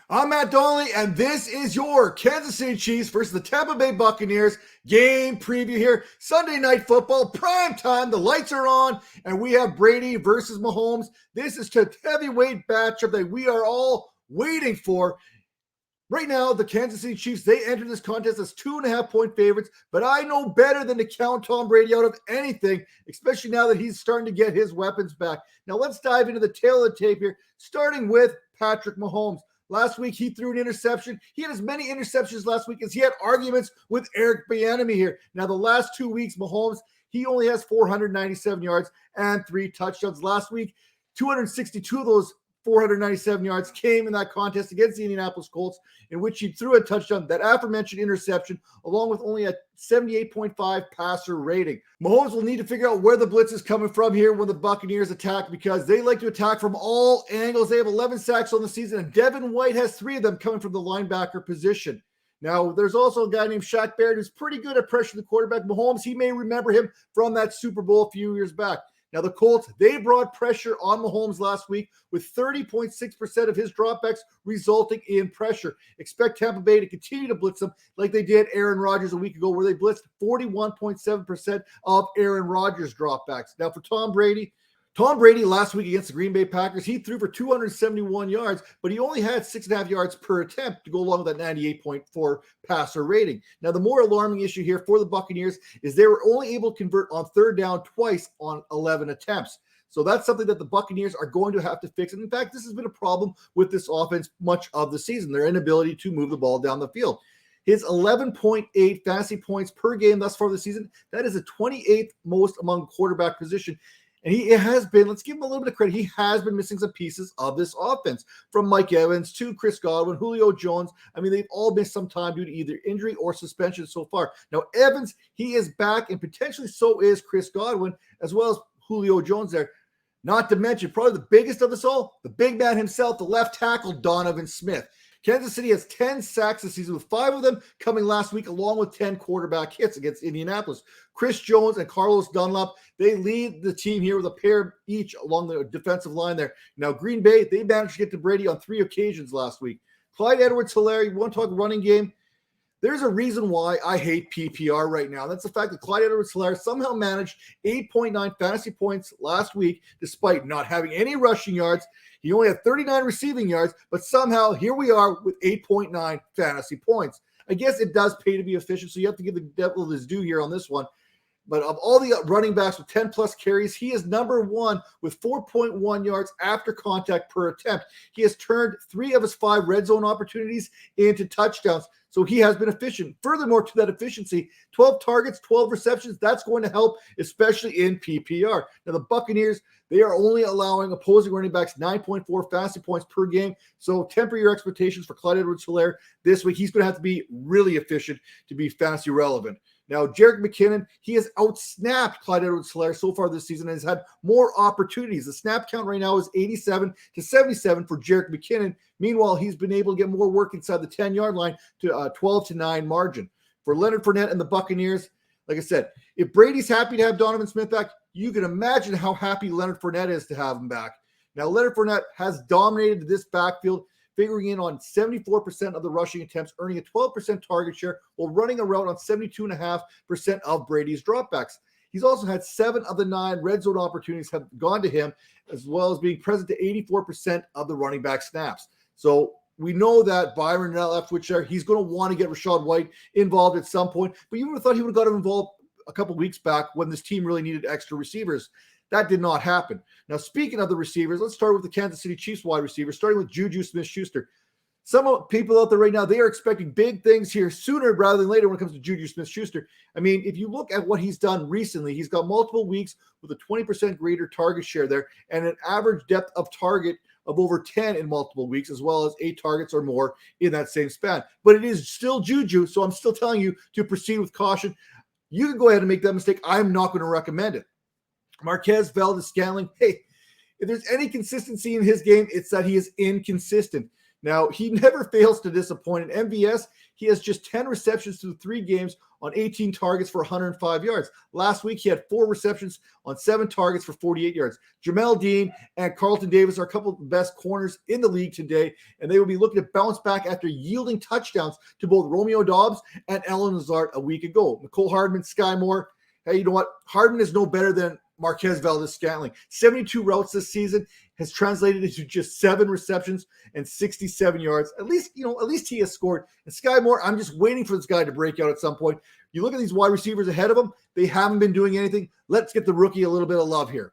I'm Matt Donnelly, and this is your Kansas City Chiefs versus the Tampa Bay Buccaneers game preview here. Sunday Night Football, prime time. The lights are on, and we have Brady versus Mahomes. This is a heavyweight matchup that we are all waiting for. Right now, the Kansas City Chiefs, they entered this contest as 2.5-point favorites, but I know better than to count Tom Brady out of anything, especially now that he's starting to get his weapons back. Now, let's dive into the tail of the tape here, starting with Patrick Mahomes. Last week, he threw an interception. He had as many interceptions last week as he had arguments with Eric Bieniemy here. Now, the last 2 weeks, Mahomes, he only has 497 yards and 3 touchdowns. Last week, 262 of those 497 yards came in that contest against the Indianapolis Colts, in which he threw a touchdown, that aforementioned interception, along with only a 78.5 passer rating. Mahomes will need to figure out where the blitz is coming from here when the Buccaneers attack, because they like to attack from all angles. They have 11 sacks on the season, and Devin White has 3 of them coming from the linebacker position. Now, there's also a guy named Shaq Barrett who's pretty good at pressuring the quarterback. Mahomes, he may remember him from that Super Bowl a few years back. Now, the Colts, they brought pressure on Mahomes last week with 30.6% of his dropbacks resulting in pressure. Expect Tampa Bay to continue to blitz them like they did Aaron Rodgers a week ago, where they blitzed 41.7% of Aaron Rodgers' dropbacks. Now, for Tom Brady last week against the Green Bay Packers, he threw for 271 yards, but he only had 6.5 yards per attempt to go along with that 98.4 passer rating. Now, the more alarming issue here for the Buccaneers is they were only able to convert on third down twice on 11 attempts. So that's something that the Buccaneers are going to have to fix. And in fact, this has been a problem with this offense much of the season, their inability to move the ball down the field. His 11.8 fantasy points per game thus far this season, that is the 28th most among quarterback position. And he has been, let's give him a little bit of credit, he has been missing some pieces of this offense, from Mike Evans to Chris Godwin, Julio Jones. I mean, they've all missed some time due to either injury or suspension so far. Now, Evans, he is back, and potentially so is Chris Godwin, as well as Julio Jones there. Not to mention, probably the biggest of us all, the big man himself, the left tackle, Donovan Smith. Kansas City has 10 sacks this season, with 5 of them coming last week, along with 10 quarterback hits against Indianapolis. Chris Jones and Carlos Dunlap, they lead the team here with a pair each along the defensive line there. Now, Green Bay, they managed to get to Brady on 3 occasions last week. Clyde Edwards-Helaire, you want to talk running game? There's a reason why I hate PPR right now. That's the fact that Clyde Edwards-Helaire somehow managed 8.9 fantasy points last week, despite not having any rushing yards. He only had 39 receiving yards, but somehow here we are with 8.9 fantasy points. I guess it does pay to be efficient, so you have to give the devil his due here on this one. But of all the running backs with 10-plus carries, he is number 1 with 4.1 yards after contact per attempt. He has turned 3 of his 5 red zone opportunities into touchdowns, so he has been efficient. Furthermore, to that efficiency, 12 targets, 12 receptions, that's going to help, especially in PPR. Now, the Buccaneers, they are only allowing opposing running backs 9.4 fantasy points per game, so temper your expectations for Clyde Edwards-Helaire this week. He's going to have to be really efficient to be fantasy relevant. Now, Jerick McKinnon, he has outsnapped Clyde Edwards-Helaire so far this season and has had more opportunities. The snap count right now is 87 to 77 for Jerick McKinnon. Meanwhile, he's been able to get more work inside the 10-yard line to a 12-9 margin. For Leonard Fournette and the Buccaneers, like I said, if Brady's happy to have Donovan Smith back, you can imagine how happy Leonard Fournette is to have him back. Now, Leonard Fournette has dominated this backfield, figuring in on 74% of the rushing attempts, earning a 12% target share while running a route on 72.5% of Brady's dropbacks. He's also had 7 of the 9 red zone opportunities have gone to him, as well as being present to 84% of the running back snaps. So we know that Byron Leftwich there, he's going to want to get Rachaad White involved at some point, but you would have thought he would have got him involved a couple of weeks back when this team really needed extra receivers. That did not happen. Now, speaking of the receivers, let's start with the Kansas City Chiefs wide receivers, starting with Juju Smith-Schuster. Some people out there right now, they are expecting big things here sooner rather than later when it comes to Juju Smith-Schuster. I mean, if you look at what he's done recently, he's got multiple weeks with a 20% greater target share there and an average depth of target of over 10 in multiple weeks, as well as 8 targets or more in that same span. But it is still Juju, so I'm still telling you to proceed with caution. You can go ahead and make that mistake. I'm not going to recommend it. Marquez Valdez-Scantling, hey, if there's any consistency in his game, it's that he is inconsistent. Now, he never fails to disappoint. In MVS, he has just 10 receptions through 3 games on 18 targets for 105 yards. Last week, he had 4 receptions on 7 targets for 48 yards. Jamel Dean and Carlton Davis are a couple of the best corners in the league today, and they will be looking to bounce back after yielding touchdowns to both Romeo Doubs and Ellen Lazard a week ago. Nicole Hardman, Sky Moore. Hey, you know what? Hardman is no better than Marquez Valdez-Scantling. 72 routes this season has translated into just 7 receptions and 67 yards. At least he has scored. And Sky Moore, I'm just waiting for this guy to break out at some point. You look at these wide receivers ahead of him, they haven't been doing anything. Let's get the rookie a little bit of love here.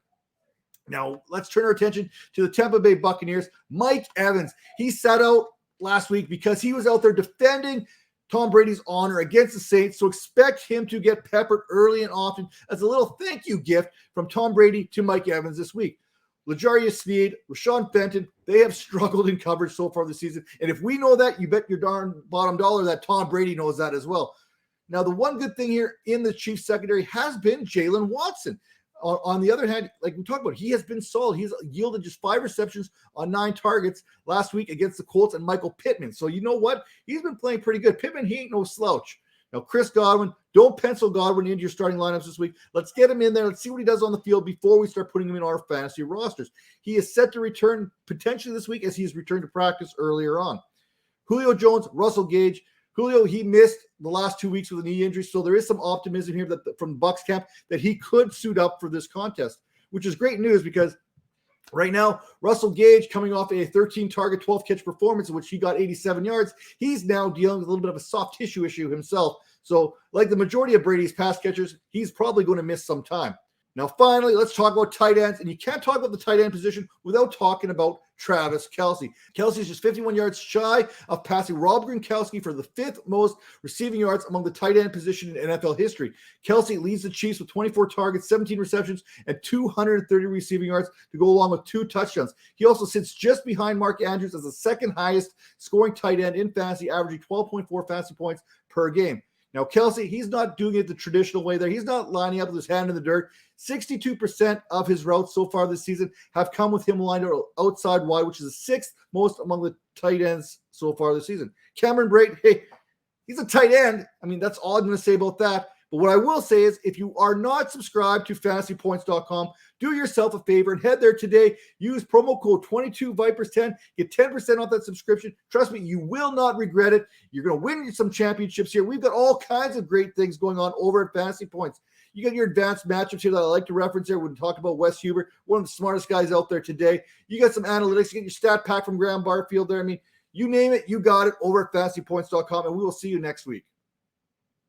Now, let's turn our attention to the Tampa Bay Buccaneers. Mike Evans, he sat out last week because he was out there defending Tom Brady's honor against the Saints, so expect him to get peppered early and often as a little thank you gift from Tom Brady to Mike Evans this week. L'Jarius Sneed, Rashawn Fenton, they have struggled in coverage so far this season, and if we know that, you bet your darn bottom dollar that Tom Brady knows that as well. Now, the one good thing here in the Chiefs secondary has been Jalen Watson. On the other hand, like we talked about, he has been solid. He's yielded just 5 receptions on 9 targets last week against the Colts and Michael Pittman. So you know what? He's been playing pretty good. Pittman, he ain't no slouch. Now, Chris Godwin, don't pencil Godwin into your starting lineups this week. Let's get him in there. Let's see what he does on the field before we start putting him in our fantasy rosters. He is set to return potentially this week as he has returned to practice earlier on. Julio Jones, Russell Gage. Julio, he missed the last 2 weeks with a knee injury, so there is some optimism here that from Bucs camp that he could suit up for this contest, which is great news because right now, Russell Gage, coming off a 13-target, 12-catch performance in which he got 87 yards, he's now dealing with a little bit of a soft tissue issue himself. So like the majority of Brady's pass catchers, he's probably going to miss some time. Now, finally, let's talk about tight ends. And you can't talk about the tight end position without talking about Travis Kelce. Kelce is just 51 yards shy of passing Rob Gronkowski for the 5th most receiving yards among the tight end position in NFL history. Kelce leads the Chiefs with 24 targets, 17 receptions, and 230 receiving yards to go along with 2 touchdowns. He also sits just behind Mark Andrews as the 2nd highest scoring tight end in fantasy, averaging 12.4 fantasy points per game. Now, Kelsey, he's not doing it the traditional way there. He's not lining up with his hand in the dirt. 62% of his routes so far this season have come with him lined outside wide, which is the 6th most among the tight ends so far this season. Cameron Brate, hey, he's a tight end. I mean, that's all I'm going to say about that. But what I will say is if you are not subscribed to fantasypoints.com, do yourself a favor and head there today. Use promo code 22Vipers10. Get 10% off that subscription. Trust me, you will not regret it. You're going to win some championships here. We've got all kinds of great things going on over at Fantasy Points. You got your advanced matchups here that I like to reference here. We talk about Wes Huber, one of the smartest guys out there today. You got some analytics. You get your stat pack from Graham Barfield there. I mean, you name it, you got it over at fantasypoints.com, and we will see you next week.